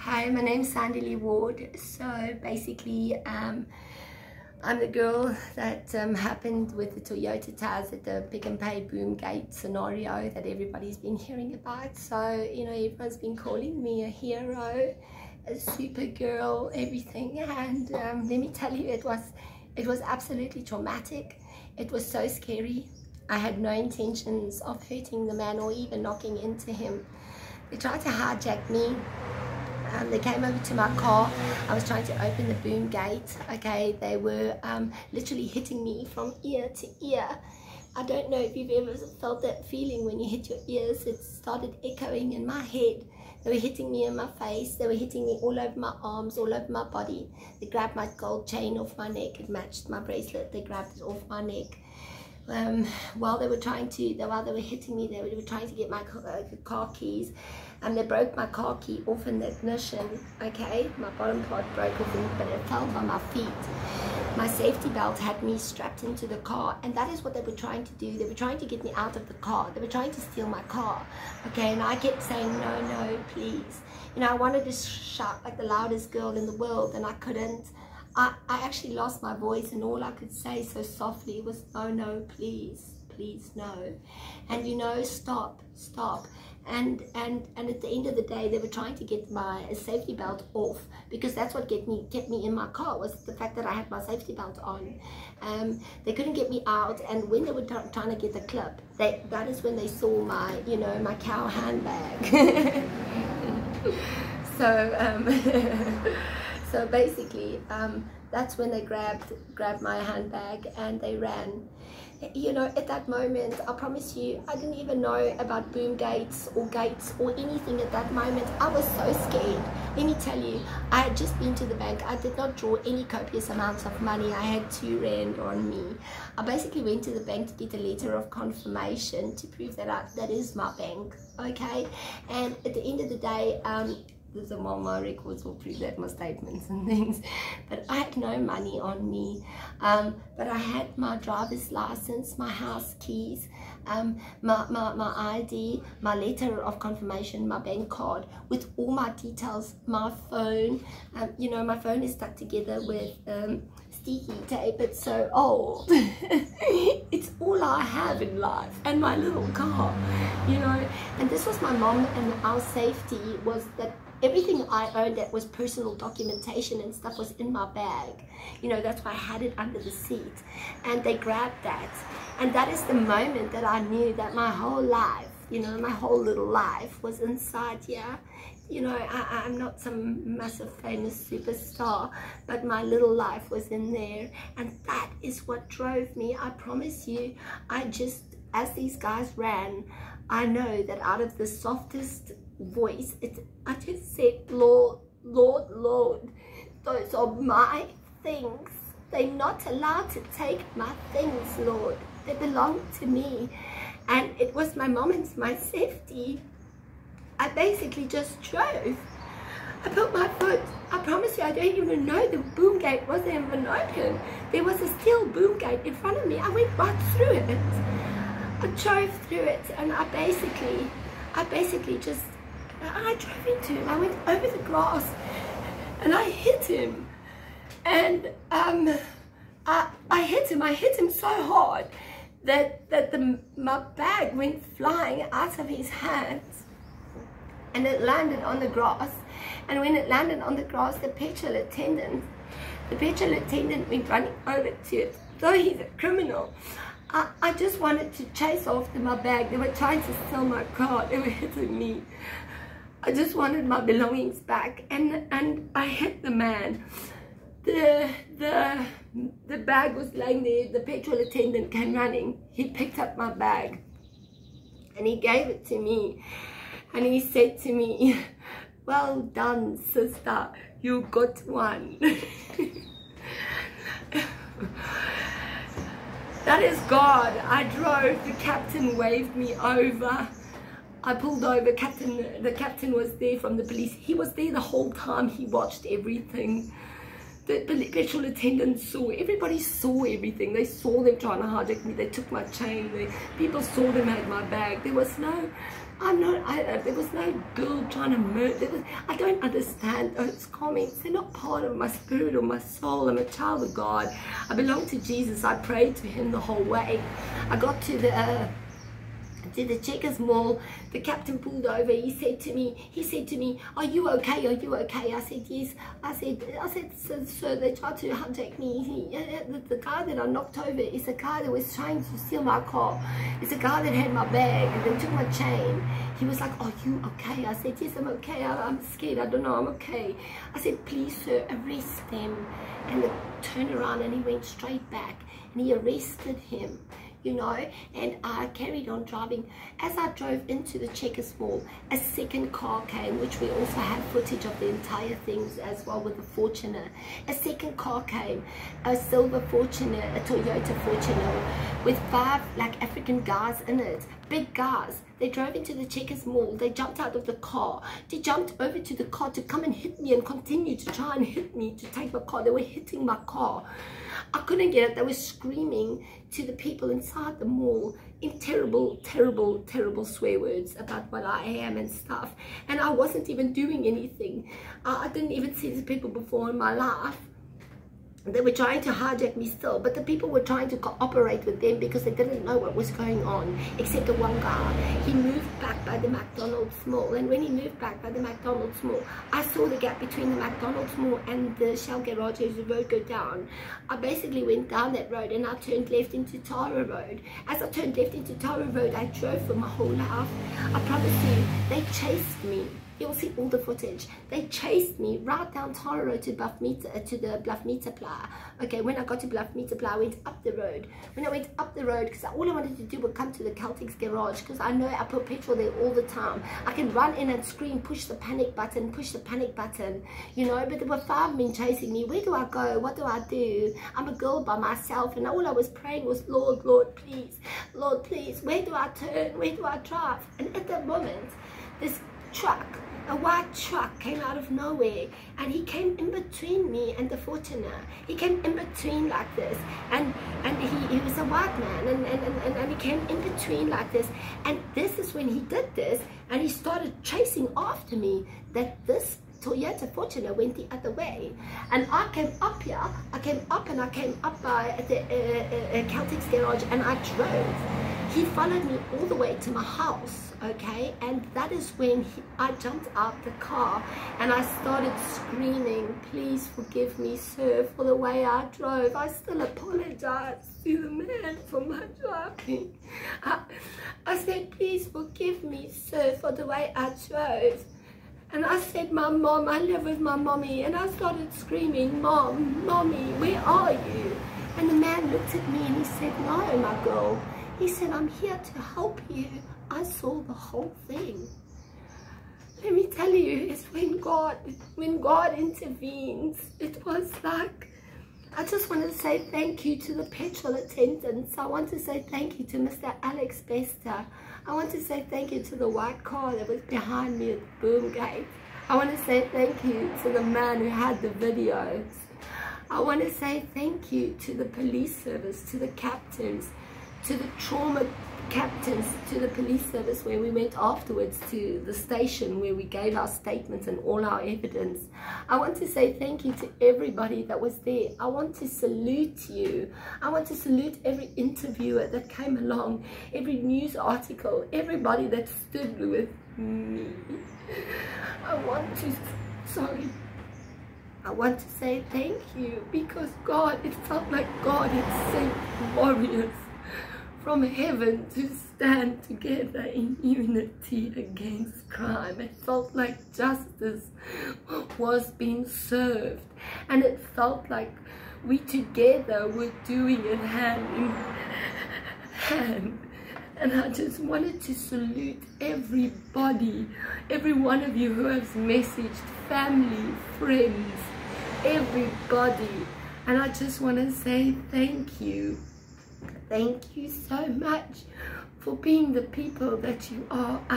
Hi, my name's Sandy Lee Ward. So basically, I'm the girl that happened with the Toyota tires at the Pick and Pay boom gate scenario that everybody's been hearing about. So, you know, everyone's been calling me a hero, a super girl, everything. And let me tell you, it was absolutely traumatic. It was so scary. I had no intentions of hurting the man or even knocking into him. They tried to hijack me. They came over to my car. I was trying to open the boom gate. Okay, they were literally hitting me from ear to ear. I don't know if you've ever felt that feeling when you hit your ears. It started echoing in my head. They were hitting me in my face. They were hitting me all over my arms, all over my body. They grabbed my gold chain off my neck. It matched my bracelet. They grabbed it off my neck. While they were hitting me, they were trying to get my car keys, and they broke my car key off in the ignition. Okay, my bottom part broke off, but it fell on my feet. My safety belt had me strapped into the car, and that is what they were trying to do. They were trying to get me out of the car. They were trying to steal my car. Okay, and I kept saying, no, no, please. You know, I wanted to shout like the loudest girl in the world, and I couldn't. I actually lost my voice, and all I could say so softly was, oh no, please, please, no. And you know, stop. And at the end of the day, they were trying to get my safety belt off, because that's what kept me in my car, was the fact that I had my safety belt on. They couldn't get me out, and when they were trying to get the clip, that is when they saw my, you know, my cow handbag. So basically, that's when they grabbed my handbag and they ran. You know, at that moment, I promise you, I didn't even know about boom gates or anything at that moment. I was so scared. Let me tell you, I had just been to the bank. I did not draw any copious amounts of money. I had 2 rand on me. I basically went to the bank to get a letter of confirmation to prove that that is my bank, okay? And at the end of the day, there's my records will prove that, my statements and things, but I had no money on me, but I had my driver's license, my house keys, my ID, my letter of confirmation, my bank card with all my details, my phone. You know, my phone is stuck together with sticky tape. It's so old. It's all I have in life, and my little car, you know. And this was my mom, and our safety was that everything I owned that was personal documentation and stuff was in my bag. You know, that's why I had it under the seat. And they grabbed that. And that is the moment that I knew that my whole life, you know, my whole little life was inside here. You know, I'm not some massive famous superstar, but my little life was in there. And that is what drove me. I promise you, as these guys ran, I know that out of the softest voice, I just said, Lord, Lord, Lord, those are my things. They're not allowed to take my things, Lord. They belong to me. And it was my mom and my safety. I basically just drove. I put my foot, I promise you, I don't even know the boom gate wasn't even open. There was a steel boom gate in front of me. I went right through it. I drove through it, and I basically just, I drove into him. I went over the grass and I hit him, and I hit him so hard that my bag went flying out of his hands, and it landed on the grass. And when it landed on the grass, the petrol attendant went running over to it. Though he's a criminal, I just wanted to chase after my bag. They were trying to steal my car. They were hitting me. I just wanted my belongings back, and I hit the man. The bag was laying there. The petrol attendant came running. He picked up my bag and he gave it to me, and he said to me, well done, sister, you got one. That is God. I drove, the captain waved me over. I pulled over, the captain was there from the police. He was there the whole time. He watched everything. The petrol attendant saw, everybody saw everything. They saw them trying to hijack me. They took my chain. People saw them had my bag. There was There was no girl trying to murder. I don't understand those comments. They're not part of my spirit or my soul. I'm a child of God. I belong to Jesus. I prayed to him the whole way. I got to the Checkers Mall. The captain pulled over. He said to me, are you okay? Are you okay? I said, yes. I said, sir, they tried to hijack me. The guy that I knocked over is a guy that was trying to steal my car. It's a guy that had my bag and they took my chain. He was like, are you okay? I said, yes, I'm okay. I'm scared. I don't know. I'm okay. I said, please, sir, arrest them. And they turned around and he went straight back and he arrested him. You know, and I carried on driving. As I drove into the Checkers Mall, a second car came, which we also have footage of the entire things as well with the Fortuner. A second car came, a silver Fortuner, a Toyota Fortuner, with 5 like African guys in it, big guys. They drove into the Checkers Mall. They jumped out of the car. They jumped over to the car to come and hit me and continue to try and hit me to take my car. They were hitting my car. I couldn't get it. They were screaming to the people inside the mall in terrible, terrible, terrible swear words about what I am and stuff. And I wasn't even doing anything. I didn't even see these people before in my life. They were trying to hijack me still, but the people were trying to cooperate with them because they didn't know what was going on, except the one guy. He moved back by the McDonald's mall, and when he moved back by the McDonald's mall, I saw the gap between the McDonald's mall and the Shell garage as the road go down. I basically went down that road and I turned left into Tara Road. As I turned left into Tara Road, I drove for my whole life. I promise you, they chased me. You'll see all the footage. They chased me right down Tara Road to the Bluff Meter Ply. Okay, when I got to Bluff Meter Ply, I went up the road. When I went up the road, because all I wanted to do was come to the Celtics garage, because I know I put petrol there all the time. I can run in and scream, push the panic button, you know, but there were 5 men chasing me. Where do I go? What do I do? I'm a girl by myself, and all I was praying was, Lord, please, where do I turn? Where do I drive? And at that moment, this truck, a white truck, came out of nowhere, and he came in between me and the Fortuner. He came in between like this, and he was a white man, and he came in between like this, and this is when he did this, and he started chasing after me. That this Toyota Fortuner went the other way, and I came up here. I came up by the Celtics garage, and I drove. He followed me all the way to my house. Okay, and that is when I jumped out the car and I started screaming, please forgive me, sir, for the way I drove. I still apologize to the man for my driving. I said, please forgive me, sir, for the way I drove. And I said, my mom, I live with my mommy. And I started screaming, mommy, where are you? And the man looked at me and he said, no, my girl. He said, I'm here to help you. I saw the whole thing. Let me tell you, it's when God intervenes. It was like, I just want to say thank you to the petrol attendants. I want to say thank you to Mr. Alex Bester. I want to say thank you to the white car that was behind me at the boom gate. I want to say thank you to the man who had the videos. I want to say thank you to the police service, to the captains, to the trauma captains, to the police service where we went afterwards to the station where we gave our statements and all our evidence. I want to say thank you to everybody that was there. I want to salute you. I want to salute every interviewer that came along, every news article, everybody that stood with me. I want to say thank you, because God, it felt like God had sent warriors from heaven to stand together in unity against crime. It felt like justice was being served, and it felt like we together were doing it hand in hand. And I just wanted to salute everybody, every one of you who has messaged, family, friends, everybody. And I just want to say thank you. Thank you so much for being the people that you are.